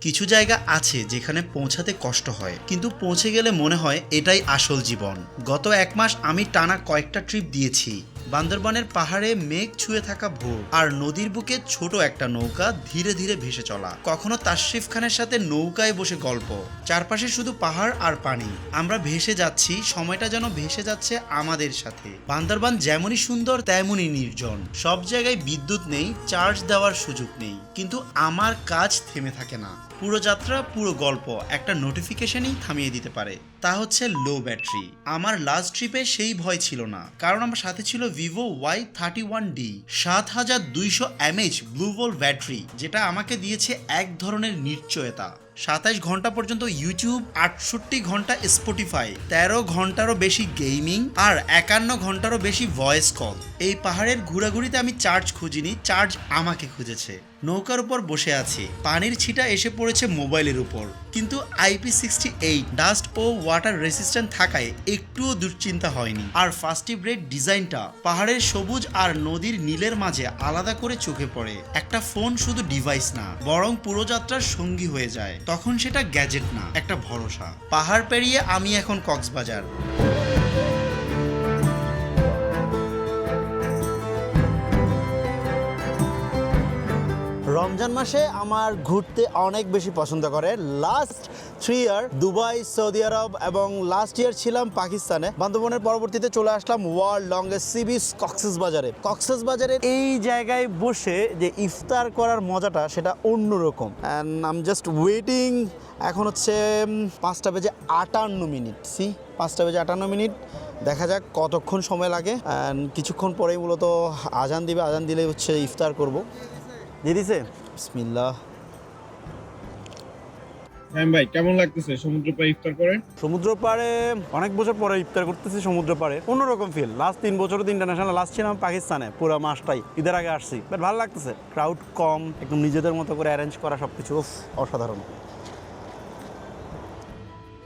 কিছু জায়গা আছে যেখানে পৌঁছাতে কষ্ট হয়, কিন্তু পৌঁছে গেলে মনে হয় এটাই আসল জীবন। গত 1 মাস আমি টানা কয়েকটা ট্রিপ দিয়েছি। বান্দরবানের পাহাড়ে মেঘ ছুঁয়ে থাকা ভোর, আর নদীর বুকে ছোট একটা নৌকা ধীরে ধীরে ভেসে চলা। কখনো তাশরিফ খানের সাথে নৌকায় বসে গল্প, চারপাশে শুধু পাহাড় আর পানি। আমরা ভেসে যাচ্ছি, সময়টা যেন ভেসে যাচ্ছে আমাদের সাথে। বান্দরবান যেমনই সুন্দর তেমনই নির্জন। সব জায়গায় বিদ্যুৎ নেই, চার্জ দেওয়ার সুযোগ নেই, কিন্তু আমার কাজ থেমে থাকে না। পুরো যাত্রা, পুরো গল্প একটা নোটিফিকেশনই থামিয়ে দিতে পারে, তা হচ্ছে লো ব্যাটারি। আমার লাস্ট ট্রিপে সেই ভয় ছিল না, কারণ আমার সাথে ছিল Vivo Y31D 7200 mAh blue volt battery, যেটা আমাকে দিয়েছে এক ধরনের নিশ্চয়তা। 27 ঘন্টা পর্যন্ত ইউটিউব, 68 ঘন্টা স্পটিফাই, 13 ঘন্টারও বেশি গেমিং, আর 51 ঘন্টারও বেশি ভয়েস কল। এই পাহাড়ের ঘোরাঘুরিতে আমি চার্জ খুঁজিনি, চার্জ আমাকে খুঁজেছে। নৌকার উপর বসে আছি, পানির ছিটা এসে পড়েছে মোবাইলের উপর, কিন্তু IP68 ডাস্ট ও ওয়াটার রেসিস্ট্যান্ট থাকায় একটুও দুশ্চিন্তা হয়নি। আর ফাস্টিভ রেড ডিজাইনটা পাহাড়ের সবুজ আর নদীর নীলের মাঝে আলাদা করে চোখে পড়ে। একটা ফোন শুধু ডিভাইস না, বরং পুরো যাত্রার সঙ্গী হয়ে যায়। তখন সেটা গ্যাজেট না, একটা ভরসা। পাহাড় পেরিয়ে আমি এখন কক্সবাজার। রমজান মাসে আমার ঘুরতে অনেক বেশি পছন্দ করে। লাস্ট 3 ইয়ার দুবাই, সৌদি আরব এবং লাস্ট ইয়ার ছিলাম পাকিস্তানে। বান্দরবনের পরবর্তীতে চলে আসলাম ওয়ার্ল্ড লংগেস্ট সি বিচ কক্সবাজারে। কক্সবাজারের এই জায়গায় বসে যে ইফতার করার মজাটা, সেটা অন্যরকম। And I am just waiting. এখন হচ্ছে 5:58। 5:58। দেখা যাক কতক্ষণ সময় লাগে। অ্যান্ড কিছুক্ষণ পরেই মূলত আজান দিবে, আজান দিলে হচ্ছে ইফতার করব। দিয়ে দিছে বিসমিল্লাহ। হ্যাঁ ভাই, কেমন লাগতেছে সমুদ্র পাড়ে ইফতার করে? সমুদ্র পাড়ে অনেক বছর পরে ইফতার করতেছি সমুদ্র পাড়ে, অন্যরকম ফিল। লাস্ট 3 বছর তো ইন্টারন্যাশনাল, লাস্ট ছিলাম পাকিস্তানে পুরো মাসটাই। ঈদের আগে আসছি, বাট ভালো লাগতেছে। ক্রাউড কম, একদম নিজেদের মতো করে অ্যারেঞ্জ করা সবকিছু, অসাধারণ।